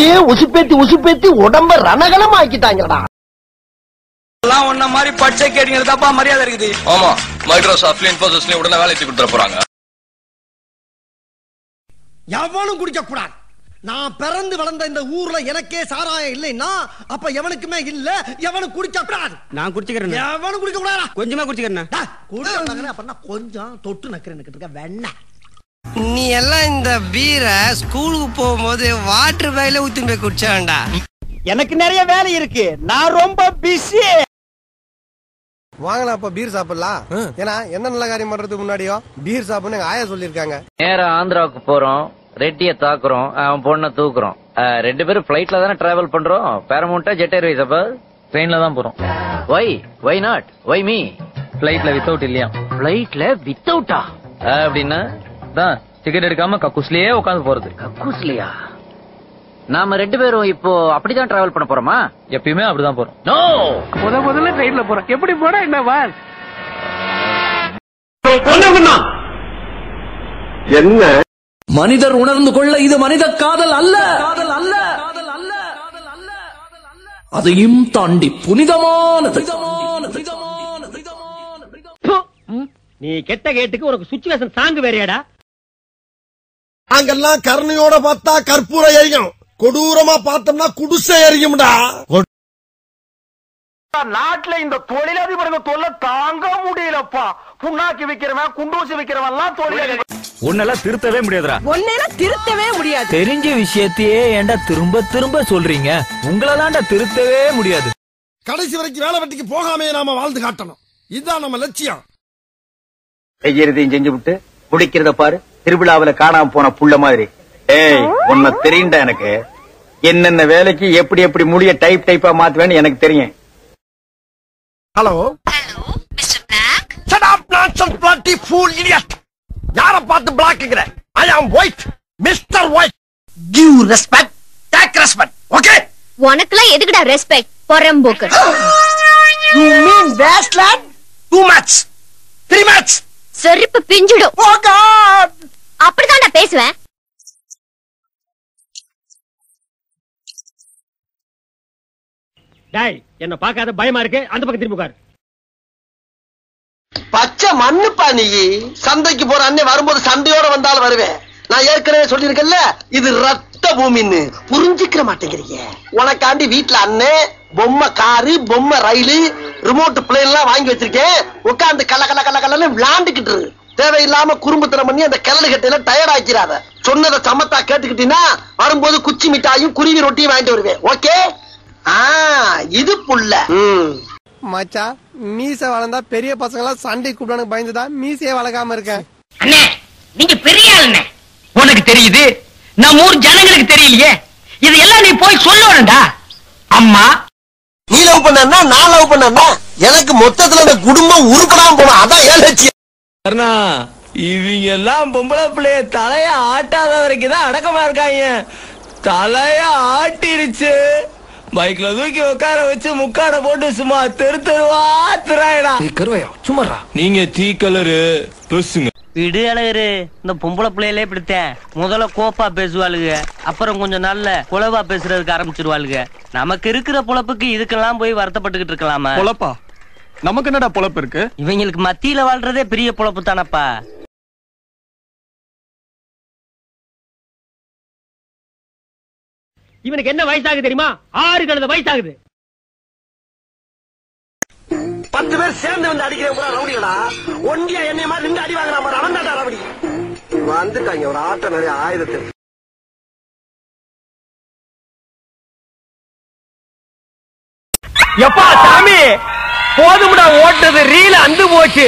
அப்படியே உசுப்பேத்தி உடம்ப ரணகலம் ஆக்கிட்டாங்கடா. எல்லாம் ஒன்ன மாதிரி பச்சை கேட்டீங்க தப்பா மரியாதை இருக்குது. ஆமா, மைக்ரோசாஃப்ட்ல இன்ஃபோசிஸ்ல உடனே வேலை தூக்கி கொடுத்துற போறாங்க. எவனும் குடிக்க கூடாது. நான் பிறந்து வளர்ந்த இந்த ஊர்ல எனக்கே சாராயம் இல்லைன்னா அப்ப எவனுக்குமே இல்ல. எவனும் குடிக்க கூடாது. நான் குடிச்சுக்கிறேன். எவனும் குடிக்க கூடாது. கொஞ்சமா குடிச்சுக்கிறேன். குடிக்கிறாங்க அப்படின்னா கொஞ்சம் தொட்டு நக்கிறேன்னு வெண்ண. நீ எல்லாம் இந்த பீரை ஸ்கூலுக்கு போகும்போது வாட்டர் பேக்ல ஊத்தி போய் குடிச்சாண்டா. எனக்கு நிறைய வேலை இருக்கு, நான் ரொம்ப பிஸி. வாங்கலாம் அப்ப பீர் சாப்பிடலாம். ஏன்னா என்ன நல்ல காரியம் பண்றதுக்கு முன்னாடியோ பீர் சாப்பிடணும் எங்க ஆயா சொல்லிருக்காங்க. நேரா ஆந்திராவுக்கு போறோம், ரெட்டிய தாக்குறோம், அவன் பொண்ணை தூக்குறோம். 2 பேரும் பிளைட்ல தானே டிராவல் பண்றோம். பேரமௌண்டா ஜெட் ஏர்வேஸ்? அப்ப ட்ரெயின்ல தான் போறோம். Why not why me? பிளைட்ல வித்தவுட் இல்லையா? பிளைட்ல வித்தவுட்டா அப்படின்னா தான் டிக்கெட் எடுக்காம கக்கூஸ்லயே உட்காந்து போறது. கக்கூஸ்லயா? நாம 2 பேரும் இப்போ அப்படிதான் டிராவல் பண்ண போறோமா? எப்பயுமே அப்படிதான் போறோம். நோ, முதல்ல ட்ரெயின்ல போறோம். எப்படி போனா என்ன வால் என்ன மனிதர் உணர்ந்து கொள்ள இது மனித காதல் அல்ல, அதையும் தாண்டி புனிதமானது. நீ கெட்ட கேட்டுக்கு உனக்கு சுச்சுவேஷன் சாங் வேறையாடா. நாங்கெல்லாம் கருணையோட பார்த்தா கற்பூர எரியும், கொடூரமா பார்த்தோம்னா குடிசை எரியும்டா. நாட்டுல இந்த தொழிலதிபருக்கு தொல்லை தாங்க முடியலப்பா. புண்ணாக்கி விக்கிறவன் குண்டூசி விக்கிறவன் எல்லாம் தொழில். உன்னெல்லாம் திருத்தவே முடியாதுடா. ஒன்னெல்லாம் திருத்தவே முடியாது. தெரிஞ்ச விஷயத்தையே ஏண்டா திரும்ப திரும்ப சொல்றீங்க? உங்களதான்டா திருத்தவே முடியாது. கடைசி வரைக்கும் வேலை வெட்டிக்கு போகாமே நாம வாழ்ந்து காட்டணும். இதுதான் நம்ம லட்சியம். செய்யறதையும் செஞ்சு விட்டு குடிக்கிறத பாரு, திருவிழாவில காணாம போன புள்ள மாதிரி. ஏய், உன்னை தெரியும்டா எனக்கு. என்னென்ன வேலைக்கு எப்படி எப்படி முடிய டைப் டைப்பா மாத்துவேன்னு எனக்கு தெரியும். Hello mister Black. shut up nonsense bloody fool idiot. யார பார்த்து பிளாக்ங்கற? I am white, Mr. White. Give respect, take respect. Okay? உனக்குலாம் எதுக்குடா respect? பொறம்போக்கு. You mean wasteland? Too much. 3 much. செருப்பு பிஞ்சிடும். Oh God. அப்படிதான் நான் பேசுவேன். டேய், என்ன பார்க்காத பயமா இருக்கு, அந்த பக்கம் திரும்பி உட்காரு. பச்சை மண்ணுப்பா நீ. சந்தைக்கு போற அண்ணே வரும்போது சண்டையோட வந்தாலும் வருவேன். நான் ஏற்கனவே சொல்லியிருக்கேன்ல, இது ரத்த பூமின்னு. புரிஞ்சுக்கிற மாட்டேங்கிறீங்க. உனக்காண்டி வீட்டுல அண்ணே பொம்மை காரு, பொம்மை ரயிலு, ரிமோட் பிளேன் எல்லாம் வாங்கி வச்சிருக்கேன். உட்காந்து கல்ல விளாண்டுக்கிட்டு தேவையில்லாம குறும்புத்தனம் பண்ணி அந்த கிளறு கட்டையில டயர்ட் ஆக்கிறாத. சொன்னதை சமத்தா கேட்டுக்கிட்டீங்கன்னா வரும்போது குச்சி மிட்டாயும் குருவி ரொட்டியும் வாங்கிட்டு வருவேன். ஓகே? இது புள்ள. மச்சா, மீச வளர்ந்தா பெரிய பசங்க எல்லாம் சண்டை கூப்பிடானு பயந்துதான் மீசையே வளர்க்காம இருக்கேன். அண்ணே, நீங்க பெரிய ஆளுண்ணே. உனக்கு தெரியுது, நம்ம ஊர் ஜனங்களுக்கு தெரியலையே. இது எல்லாம் நீ போய் சொல்லணும்டா. அம்மா, நீ லவ் பண்ணா நான் லவ் பண்ணா எனக்கு மொத்தத்துல இந்த குடும்பம் உருப்படாம போனா அதான் ஏன் லட்சியம். இவங்க எல்லாம் பொம்பளை பிள்ளைய தலைய ஆட்டாத வரைக்கும் தான் அடக்கமா இருக்காங்க. தலைய ஆட்டிருச்சு, பைக்ல தூக்கி உட்கார வச்சு முக்காட போட்டு சும்மா தெருவா திராயடா. கருவாயா சும்மாடா. நீங்க தீ கலரு பேசுங்க. விடு அழகரு. இந்த பொம்பளை பிள்ளையிலே பிடித்தேன். முதல்ல கோப்பா பேசுவாளுங்க, அப்புறம் கொஞ்சம் நல்ல குலவா பேசுறதுக்கு ஆரம்பிச்சிருவாளுங்க. நமக்கு இருக்கிற பொழப்புக்கு இதுக்கெல்லாம் போய் வருத்தப்பட்டுக்கிட்டு இருக்கலாமா? பொழப்பா? நமக்கு என்னடா பொழப்பு இருக்கு? இவங்களுக்கு மத்தியில வாழ்றதே பெரிய பொழப்பு தானப்பா. இவனுக்கு என்ன வயசாகுது தெரியுமா? 6 கழுத வயசாகுது. 10 பேர் சேர்ந்து வந்து அடிக்கிறேன் ரவுடிகளா. ஒன்றியா என்னைய மாதிரி நின்று அடி வாங்குறான் பாரு, அவன் தான் ரவுடி. வந்துட்டாங்க ஒரு ஆட்ட நிறைய ஆயுதத்தை. எப்பா சாமி, போதும்டா ஓட்டுறது, ரீல அந்து போச்சு.